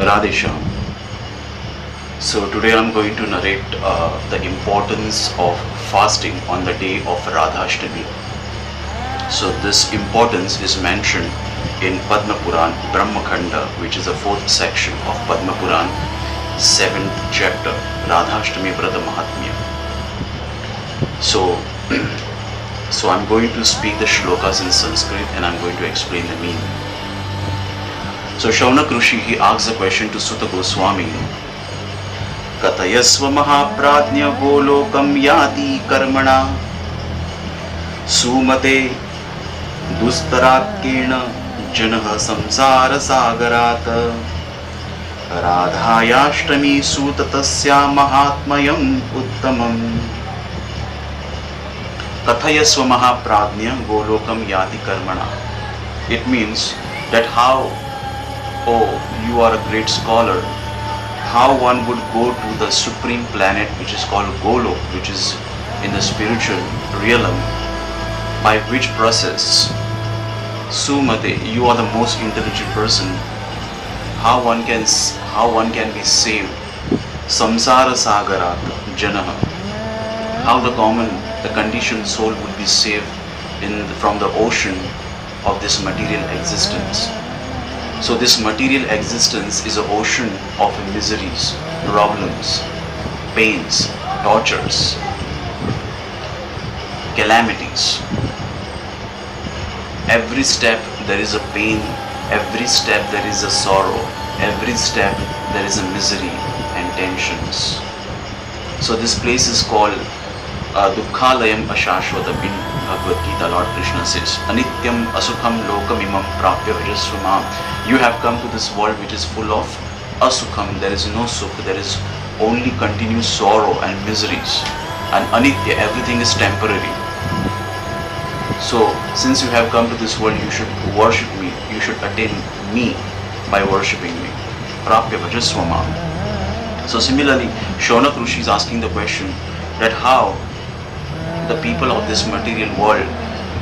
Radhashtami. So today I'm going to narrate the importance of fasting on the day of Radhashtami. So this importance is mentioned in Padma Purana, Brahmakhanda, which is the fourth section of Padma Purana, 7th chapter, Radhashtami Vrata Mahatmya. So I'm going to speak the shlokas in Sanskrit and I'm going to explain the meaning. So Shaunak Rishi, he asks the question to Sutta Goswami. Katayasva mahapradnya golokam yati karmana sumate dustarakena janah samsara sagarat radhayashtami sutatasya mahatmayam uttamam. Kathayasva mahapradnya golokam yati karmana. It means that how, oh, you are a great scholar, how one would go to the supreme planet which is called Golok, which is in the spiritual realm, by which process, Sumate, you are the most intelligent person, how one can be saved, Samsara Sagarat Janaha, how the conditioned soul would be saved from the ocean of this material existence. So this material existence is an ocean of miseries, problems, pains, tortures, calamities. Every step there is a pain, every step there is a sorrow, every step there is a misery and tensions. So this place is called Dukkhalayam Ashashvatam. In Bhagavad Gita, Lord Krishna says, Anityam Asukham Lokamimam Prapya Vajasvamam. You have come to this world which is full of Asukham. There is no Sukh, there is only continuous sorrow and miseries. And Anitya, everything is temporary. So, since you have come to this world, you should worship me, you should attain me by worshipping me. Prapya Vajasvamam. So similarly, Shaunak Rishi is asking the question that how the people of this material world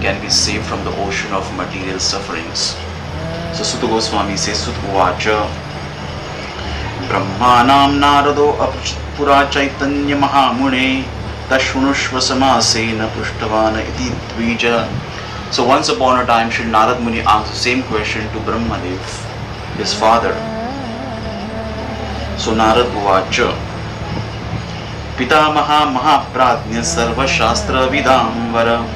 can be saved from the ocean of material sufferings. So Sutta Goswami says, Sutta Brahmanam Narado Apura Chaitanya Mahamune Tashrunushva Samasena Pushtavana Iti Dvija. So once upon a time, Shri Narad Muni asked the same question to Brahmadev, his father. So Narad Uvacha Pitamaha Mahapradnya Sarva Shastra Vidamvara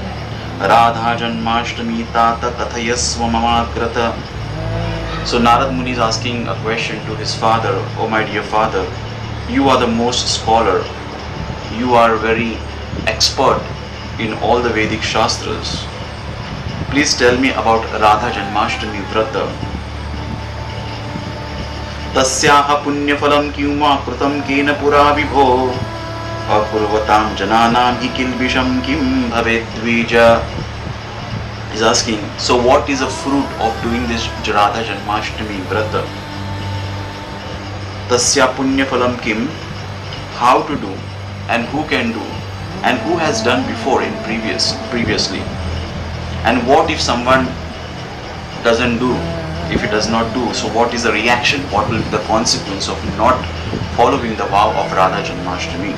Radha Janmashtami Tata Kathayasva Mamakrata. So Narad Muni is asking a question to his father. Oh my dear father, you are the most scholar, you are very expert in all the Vedic Shastras. Please tell me about Radha Janmashtami Vrata. Tasyaha punyafalam kyuma krutam kena pura vibho apurvatam jananam hi kilbisham kim bhavet dvija. He's asking, so what is the fruit of doing this Radha Janmashtami Vrata? Tasya punyafalam kim, how to do and who can do and who has done before in previously, and what if someone doesn't do, if he does not do, so what is the reaction, what will be the consequence of not following the vow of Radha Janmashtami?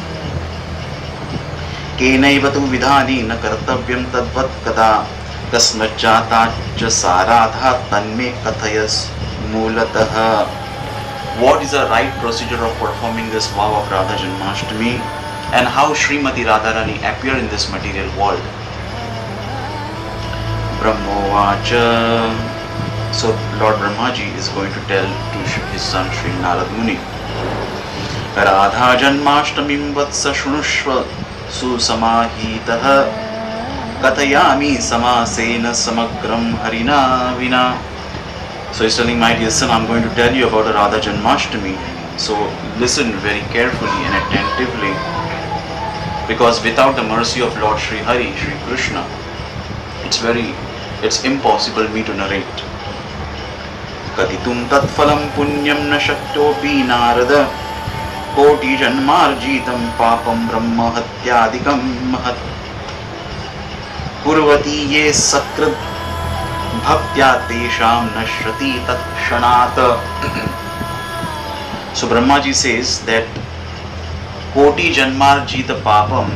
Kenaiva tu vidhani na kartavyam tadvat kada kasmajjata cha saradha tanme kathayas mulataha. What is the right procedure of performing this vow of Radha Janmashtami, and how Srimati Radharani appear in this material world? Brahmovacha. So Lord Brahmaji is going to tell to his son Sri Narad Muni. Radha Janmashtami vatsa shrunushva susamahitaha katayami samasena samagram harina vina. So he's telling, my dear son, I'm going to tell you about the Radha Janmashtami. So listen very carefully and attentively, because without the mercy of Lord Sri Hari, Sri Krishna, it's impossible me to narrate. Katitum tatphalam punyam na shaktopi narada koti janmarjitam papam brahma hatyadikam mahat kurvati ye sakrat bhaktya tesham nashrati tat kshanat. So Brahmaji says that Koti Janmarjita Papam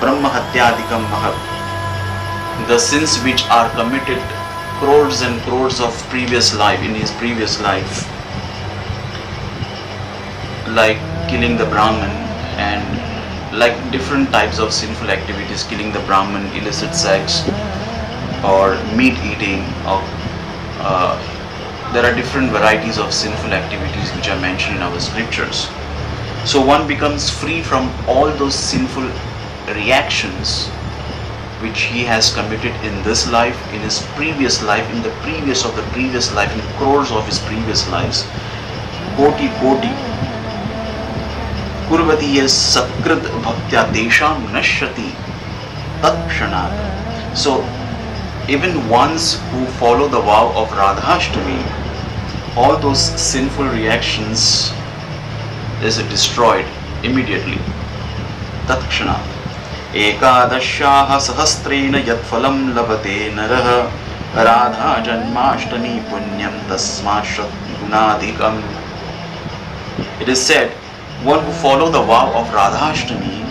Brahma Hatyadikam Mahab. The sins which are committed crores and crores of previous life, in his previous life, like killing the Brahman and like different types of sinful activities, killing the Brahman, illicit sex, or meat eating, or there are different varieties of sinful activities which are mentioned in our scriptures. So one becomes free from all those sinful reactions which he has committed in this life, in his previous life, in the previous of the previous life, in crores of his previous lives. Koti koti kurvati yes sakrit bhaktya desham nashyati takshanat. So even ones who follow the vow of Radhashtami, all those sinful reactions is destroyed immediately. Takshanat. Ekadashyaha sahasrena yat phalam labate naraha Radha Janmashtami punyam tasmashat gunadikam. It is said, one who follow the vow of Radhashtami,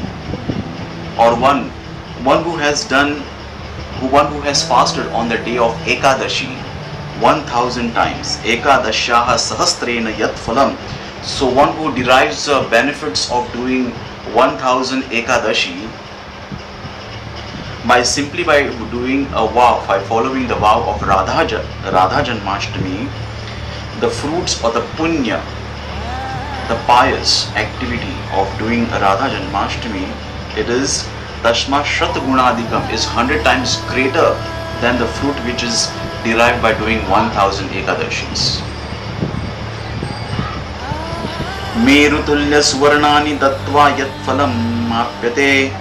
or one who has fasted on the day of Ekadashi 1000 times. Ekadashyaha sahasrena yat phalam. So one who derives benefits of doing 1000 Ekadashi by doing a vow, by following the vow of Radha Janmashtami, the fruits or the punya, the pious activity of doing Radha Janmashtami, it is Tashma Shat Gunadikam, is 100 times greater than the fruit which is derived by doing 1000 Ekadashis. Merutulya Swarnani Dattva Yat Phalam Mapyate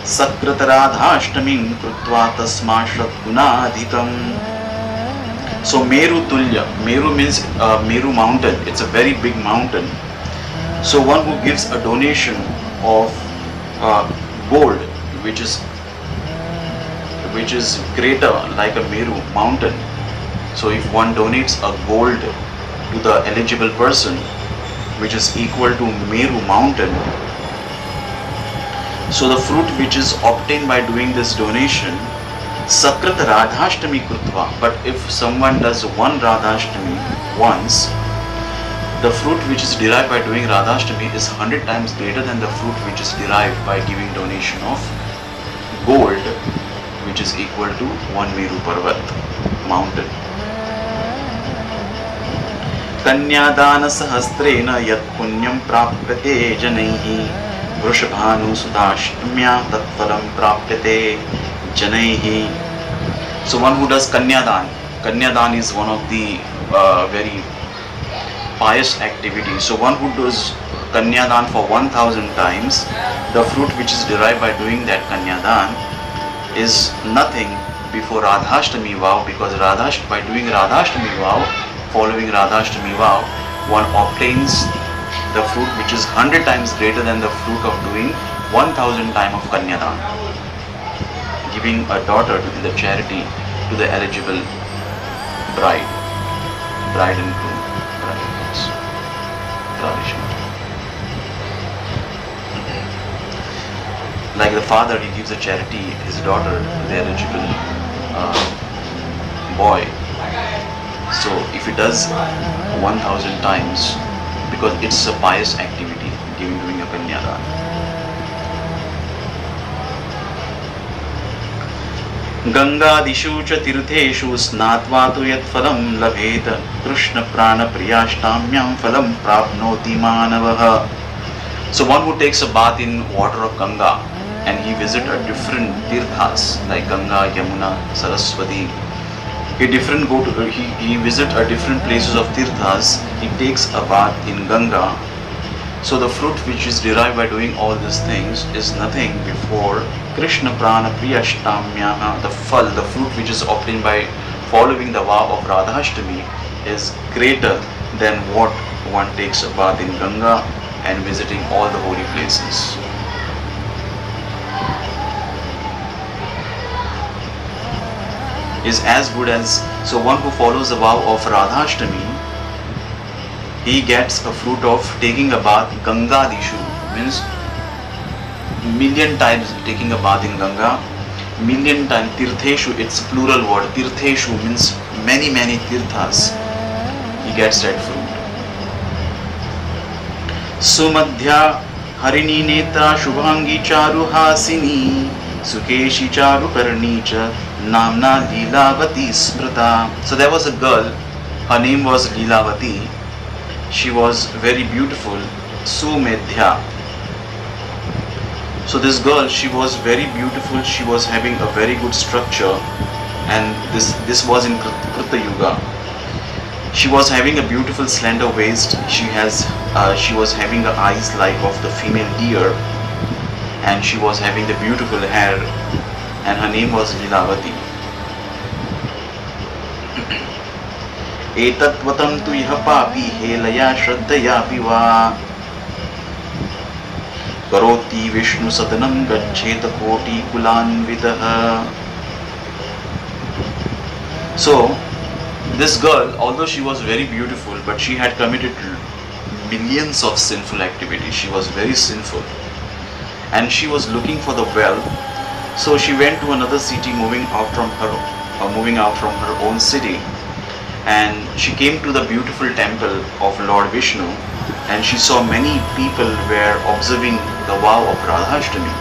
Sakrat Radhashtamim Krutva Tasmashat Gunadikam. So Merutulya, Meru means Meru mountain, it's a very big mountain. So one who gives a donation of gold, which is greater like a Meru mountain. So if one donates a gold to the eligible person, which is equal to Meru mountain, so the fruit which is obtained by doing this donation, Sakrat Radhashtami Krutva. But if someone does one Radhashtami once, the fruit which is derived by doing Radhashtami is 100 times greater than the fruit which is derived by giving donation of gold, which is equal to 1 Meru Parvat mountain. Kanyadana sahasrena yat punyam prapyate janaihi Vrushabhanu sudashtamya tatphalam prapyate janaihi. So one who does Kanyadan is one of the very pious activities. So one who does Kanyadan for 1000 times, the fruit which is derived by doing that Kanyadan is nothing before Radhashtami vow, because by doing Radhashtami vow, following Radhashtami vow, one obtains the fruit which is 100 times greater than the fruit of doing 1000 times of Kanyadan, giving a daughter to the charity to the eligible bride and groom. Like the father, he gives a charity his daughter to the eligible boy. So if he does 1000 times, because it's a pious activity, doing a Kanyadan. Gangadishu cha tirtheshu snatva tu yat phalam labhet Krishna prana priyashtamyam phalam prapnoti manavaha. So one who takes a bath in water of Ganga and he visits a different tirthas like Ganga, Yamuna, Saraswati, he visits a different places of tirthas, he takes a bath in Ganga. So the fruit which is derived by doing all these things is nothing before Krishna prana priyashtamya. The fruit which is obtained by following the vow of Radhashtami is greater than what one takes a bath in Ganga and visiting all the holy places. Is as good as, so one who follows the vow of Radhashtami he gets a fruit of taking a bath Ganga Dishu, means million times taking a bath in Ganga, million times Tirtheshu, it's plural word, Tirtheshu means many tirthas, he gets that fruit. Sumadhya Harini Netra Shubhangi Charu Hasini Sukeshi Charu Karnicha Namna Lilavati Smrita. So there was a girl, her name was Lilavati. She was very beautiful, Sumedhya. So this girl, she was very beautiful, she was having a very good structure, and this was in Krita Yuga. She was having a beautiful slender waist, she was having the eyes like of the female deer, and she was having the beautiful hair, and her name was Lilavati. Etatvatam tu iha papi helaya shraddhayapi va karoti Vishnu sadanam gaccheta koti kulanvitaha. So this girl, although she was very beautiful, but she had committed millions of sinful activities. She was very sinful, and she was looking for the well. So she went to another city, moving out from her own city, and she came to the beautiful temple of Lord Vishnu, and she saw many people were observing the vow of Radhashtami,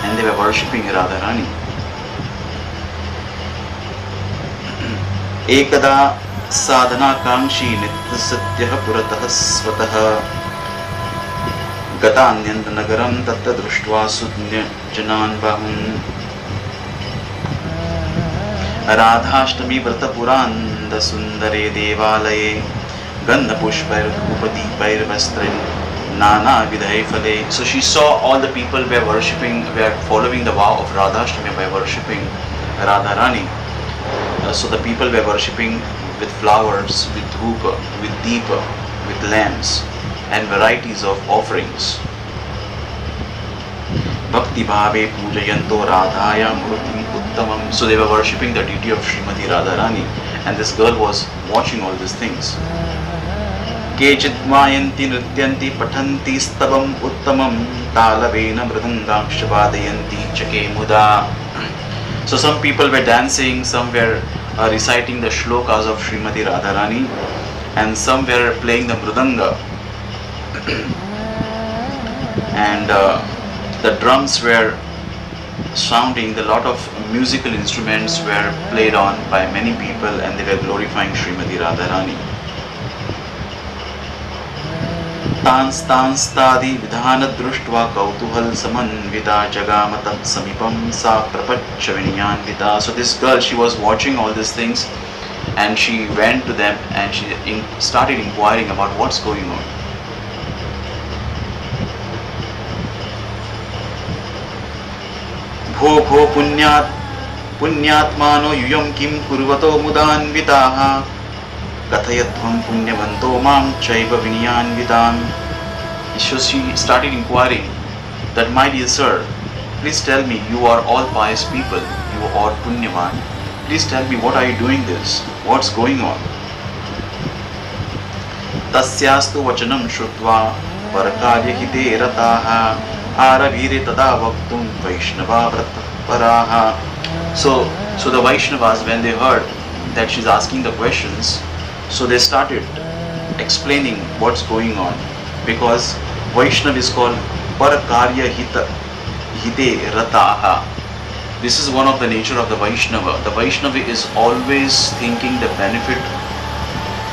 and they were worshipping Radharani. Ekada sadhana kamshi nitya satyah puratah swatah gatanyant nagaram tatta drushtva sudnya janan bahun Radhashtami vrata puranda sundare devalaye gandha pushpair dhupadeepair vastrin nana vidhay phale. So she saw all the people were following the vow of Radhashtami by worshipping Radharani. So the people were worshipping with flowers, with dhupa, with deepa, with lamps, and varieties of offerings. Bhakti bhave pujayanto radhaya murtim uttamam. So they were worshipping the deity of Srimati Radharani, and this girl was watching all these things. Kechit mayanti nrityanti pathanti stavam uttamam talavena mridangaksh vadayanti chake muda. So some people were dancing, some were reciting the shlokas of Srimati Radharani, and some were playing the mridanga. And the drums were sounding, a lot of musical instruments were played on by many people, and they were glorifying Srimati Radharani. Tanstadi vidhana drushtva kautuhal samanvita jagamatat samipam sa prapacha vinyanvita. So this girl, she was watching all these things, and she went to them and she started inquiring about what's going on. Bho punyatmano yuyam kim kurvato mudanvitaha kathayatvam punyavanto mam chaiva vinyanvitam. So she started inquiring that, my dear sir, please tell me, you are all pious people, you are punyavan, please tell me, what are you doing this, what's going on? Tasyastu vachanam shrutva parakarya hite rataha aravire tada vaktum vaishnava vrataparaha. So the Vaishnavas, when they heard that she's asking the questions, so they started explaining what's going on, because Vaishnava is called Parakarya Hite Rataha. This is one of the nature of the Vaishnava. The Vaishnava is always thinking the benefit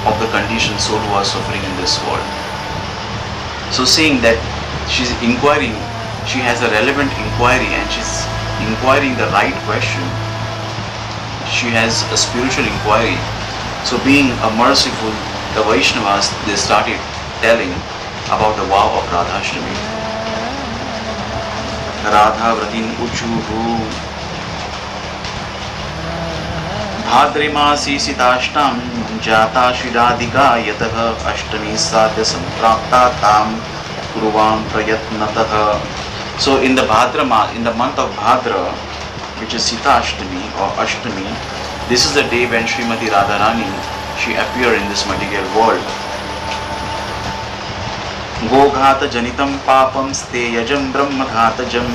of the conditioned soul who are suffering in this world. So seeing that she's inquiring, she has a relevant inquiry and she's inquiring the right question, she has a spiritual inquiry. So being a merciful, the Vaishnavas, they started telling about the vow of Radhashtami. Radha Vratin Uchuhu Bhadre Masi Sitashtam Jata Shridadika Yataha Ashtami Sadhya Samprapta Tam Kuruvam Prayatnataha. So in the month of Bhadra, which is Sita Ashtami or Ashtami, this is the day when Srimati Radharani, she appeared in this material world. Goghat जनितं पापं स्तेयजं ब्रह्मघातजं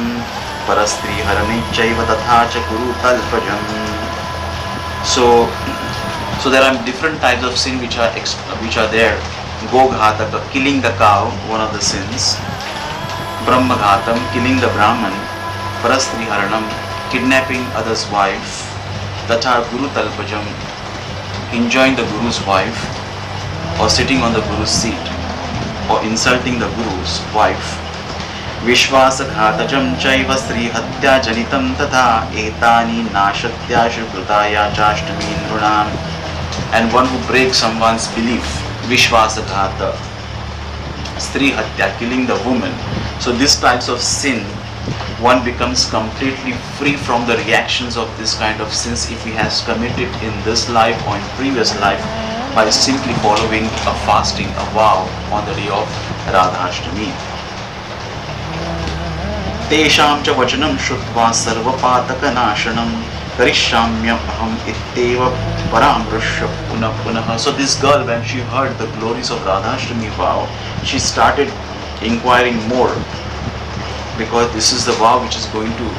परस्त्रीहरणेच्चैव तथा च कुरु तल्पजं. So there are different types of sin which are there. Goghataka, killing the cow, one of the sins. Brahmaghatam, killing the Brahman. Parastriharanam, kidnapping others' wife. Tatha Guru Talpajam, enjoying the Guru's wife, or sitting on the Guru's seat, or insulting the Guru's wife. Vishwasaghatajam chaiva Sri Hatya janitam tatha etani nashatya shrukrutaya chashtami nrunam. And one who breaks someone's belief, Vishwasaghata, Stri Hatya, killing the woman. So these types of sin, one becomes completely free from the reactions of this kind of sins if he has committed in this life or in previous life by simply following a fasting, a vow on the day of Radhashtami. Tesham cha vachanam shrutva sarvapataka nashanam karishamyam aham itteva paramrushya punah punah. So this girl, when she heard the glories of Radhashtami vow, she started inquiring more, because this is the vow which is going to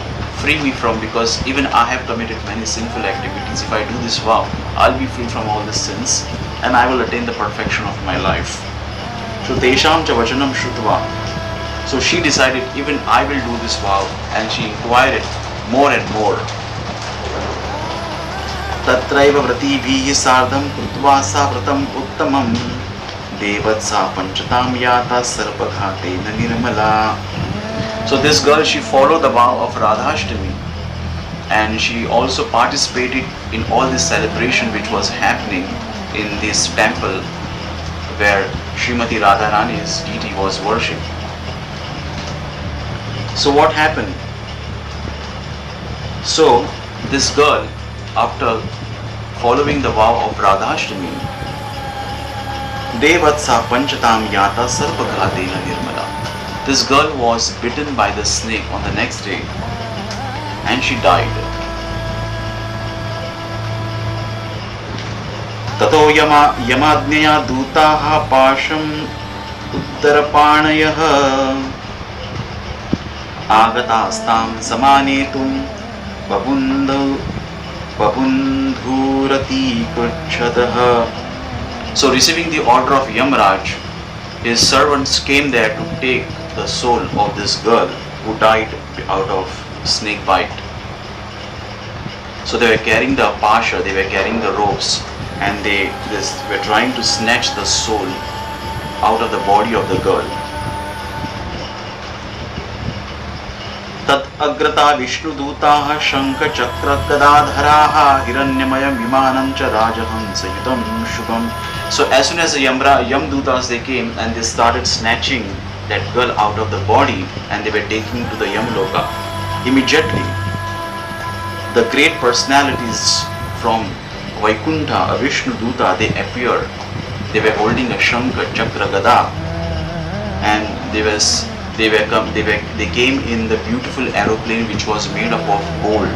free me from, because even I have committed many sinful activities. If I do this vow, I'll be free from all the sins and I will attain the perfection of my life. So tesham cha vachanam shrutva. So she decided, even I will do this vow, and she inquired more and more. Tatraiva vratibhihi sardham krutva sa vratam uttamam devatsa panchatam yata sarpaghatena nirmala. So this girl, she followed the vow of Radhashtami, and she also participated in all this celebration which was happening in this temple where Srimati Radharani's deity was worshipped. So what happened? So this girl, after following the vow of Radhashtami, Devatsa panchatam yata sarvaghatena nirmala. This girl was bitten by the snake on the next day and she died. Tato yamadnyaya dutaha pasham uttarapanayah agatastam samanetum babundhurati kuchataha. So receiving the order of Yamraj, his servants came there to take the soul of this girl who died out of snake bite. So they were carrying the pasha, they were carrying the ropes, and they were trying to snatch the soul out of the body of the girl. Tat agrata Vishnu dutaha shankha chakra gadadharaha hiranyamayam vimanam cha rajahamsa yudam shubham. So as soon as the Yam Dutas they came and they started snatching that girl out of the body and they were taking to the Yamloka, immediately the great personalities from Vaikuntha, a Vishnu Duta, they appeared. They were holding a Shankha, Chakra, Gada, and they came in the beautiful aeroplane which was made up of gold.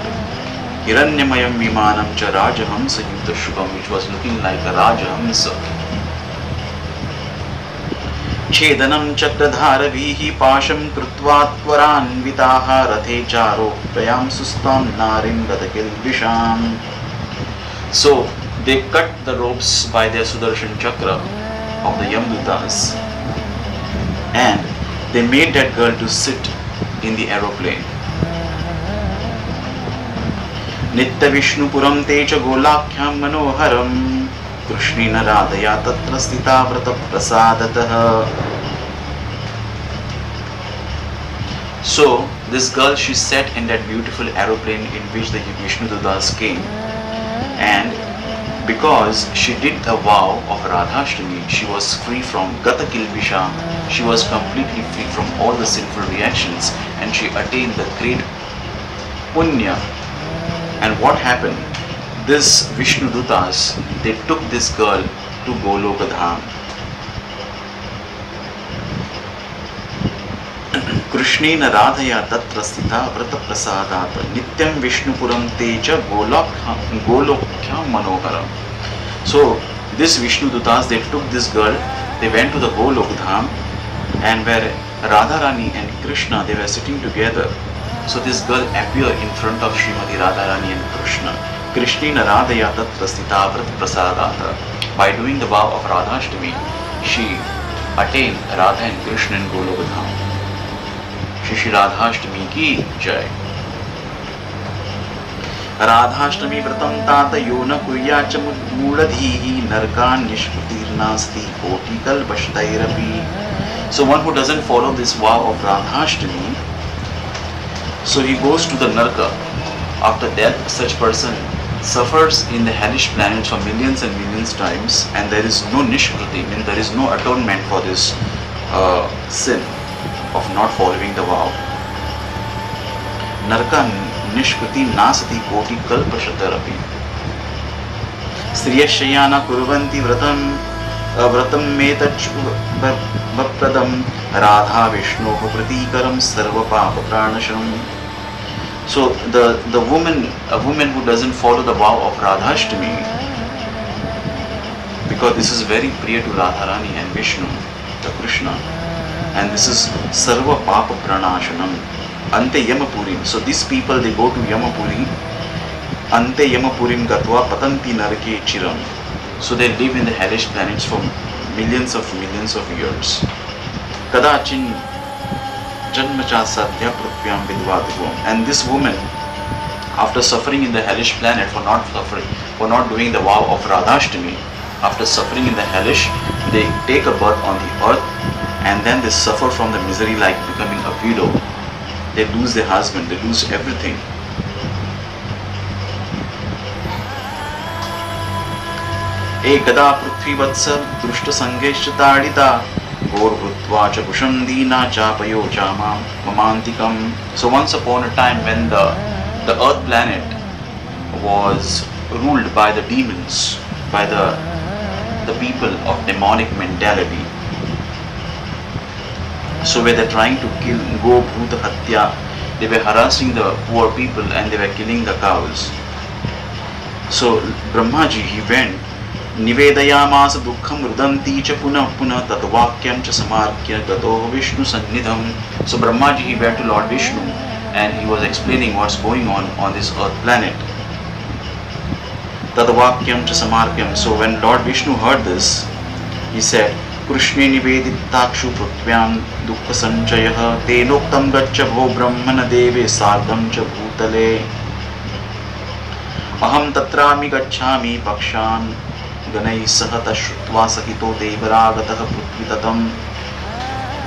Hiranyamayam vimanam cha rajahamsa yukta shubham, which was looking like a rajahamsa. Chedanam chakradharavihi pasham krutva tvaranvitaha rathe charo prayam sustam narim radakilvisham. So they cut the ropes by their Sudarshan Chakra of the Yamdutas and they made that girl to sit in the aeroplane. Nitya Vishnu Puram Teja Golakhyam Manoharam Krishnina Radhaya Tatra Stita Vrata Prasadataha. So this girl, she sat in that beautiful aeroplane in which the Vishnu Dutas came, and because she did the vow of Radhashtami, she was free from Gata Kilbisha, she was completely free from all the sinful reactions, and she attained the great punya. And what happened? This Vishnu Dutas, they took this girl to Goloka Dham. Krishnena Radhaya Tatra Stita Vrata Prasadata Nityam Vishnu Puram Teja Golokhyam Manoharam. So this Vishnu Dutas, they took this girl, they went to the Golok Dham and where Radharani and Krishna, they were sitting together. So this girl appeared in front of Srimati Radharani and Krishna. Krishnina Radhaya Tatra Sthita Vrat Prasadata. By doing the vow of Radhashtami, she attained Radha and Krishna in Goloka Dham. Shri Radhashtami ki jai. Radhashtami vratam tata yona kurya cha mooladhihi narkan nishkutirnasti koti kalpashtairapi. So one who doesn't follow this vow of Radhashtami, so he goes to the narka. After death, such person suffers in the hellish planets for millions and millions times, and there is no nishkriti, means there is no atonement for this sin of not following the vow. Narka nishkriti nasati koti kalpashatarapi. Striyashayana kurvanti vratam metach vapradam radha vishnu pratikaram sarva papa pranashanam. So a woman who doesn't follow the vow of Radhashtami, because this is very priya to Radharani and Vishnu, the Krishna, and this is sarva papa pranashanam, ante yamapurim. So these people, they go to Yamapuri, ante yamapurim gatva patanti narake chiram. So they live in the hellish planets for millions of years. Kadachin Janmacha Satya Prutvyam Vidvadugam. And this woman, after suffering in the hellish planet for not doing the vow of Radhashtami, after suffering in the hellish, they take a birth on the earth, and then they suffer from the misery like becoming a widow. They lose their husband, they lose everything. Ekada Prithvivatsa Drushta Sangeshcha Tadita Gorvutva cha Kusham Dina Chapayo Chama Mamantikam. So once upon a time, when the earth planet was ruled by the demons, by the people of demonic mentality, so where they're trying to kill Go Bhuta Hatya, they were harassing the poor people and they were killing the cows. So Brahmaji, he went Nivedayamasa dukham rudanti cha punah punah tatvakyam cha samarkya gato Vishnu sannidham. So Brahmaji, he went to Lord Vishnu and he was explaining what's going on this earth planet. Tatvakyam cha samarkyam. So when Lord Vishnu heard this, he said, Krishne niveditakshu prutvyam dukkha sanchayah tenoktam gaccha bho brahmana deve sardam cha bhutale aham tatrami gacchami pakshan ganai sahata shrutva sakito devaragataha prithvitatam.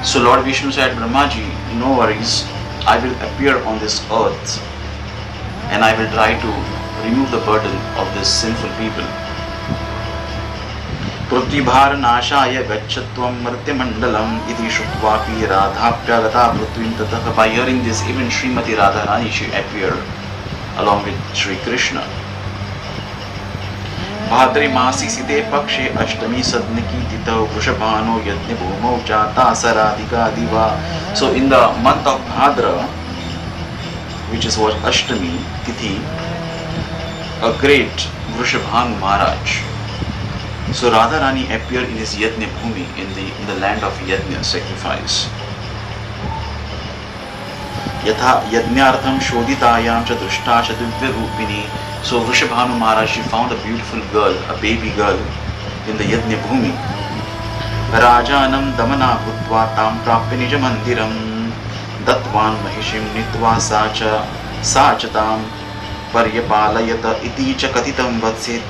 So Lord Vishnu said, Brahmaji, no worries, I will appear on this earth and I will try to remove the burden of these sinful people. Prutibhar nashaya gachatvam martyamandalam iti shrutvapi radhapyagata prithvim tatah. By hearing this, even Srimati Radharani, she appeared along with Sri Krishna. Bhadri Masi Site Pakshe Ashtami Sadniki Tita Vrishabhano Yadni Bhumau Jata Saradhika Diva. So in the month of Bhadra, which is what Ashtami Tithi, a great Vrishabhanu Maharaj. So Radharani appeared in his Yajna Bhumi, in the land of Yajna, sacrifice. Yatha Yajnartham Shoditayam cha Drushta cha Divya Rupini. So Vrishabhanu Maharaj, she found a beautiful girl, a baby girl in the Yajna Bhumi. Rajanam Damana Bhutva Tam Prapya Nija Mandiram Datvan Mahishim Nitva Sachatam Paryapalayata Iti cha Katitam Vatsit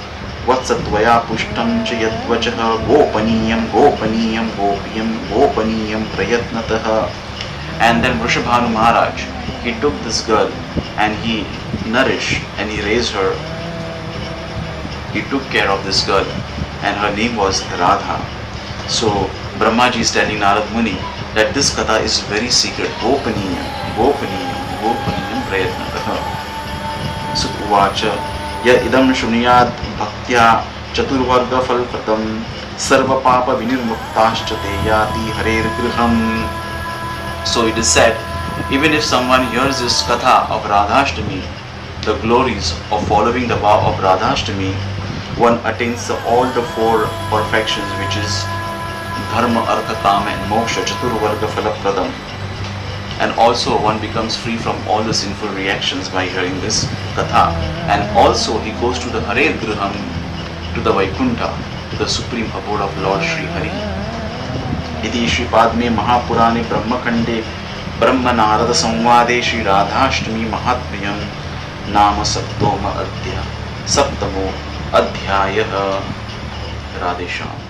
Vatsatvaya Pushtam cha Yadvachaha Gopaniyam Gopaniyam Gopiyam Gopaniyam Prayatnataha. And then Vrishabhanu Maharaj, he took this girl and he nourished and he raised her. He took care of this girl and her name was Radha. So Brahmaji is telling Narad Muni that this katha is very secret. Gopaniyam, Gopaniyam, Gopaniyam Prayatnataha. So Uvacha Ya idam shunyat bhaktya chaturvarga falpratam sarva papa vinirmuktascha teyati harer griham. So it is said, even if someone hears this katha of Radhashtami, the glories of following the vow of Radhashtami, one attains all the four perfections, which is dharma, artha, kama and moksha, chaturvarga falapradam. And also one becomes free from all the sinful reactions by hearing this katha. And also he goes to the Hare Griham, to the Vaikuntha, to the supreme abode of Lord Sri Hari. Iti Shri Padme Mahapurane Brahmakhande Brahma Narada Samvade Shri Radhashtami Mahatmyam Nama Saptoma Adhya Saptamo Adhyayah. Radheshyam.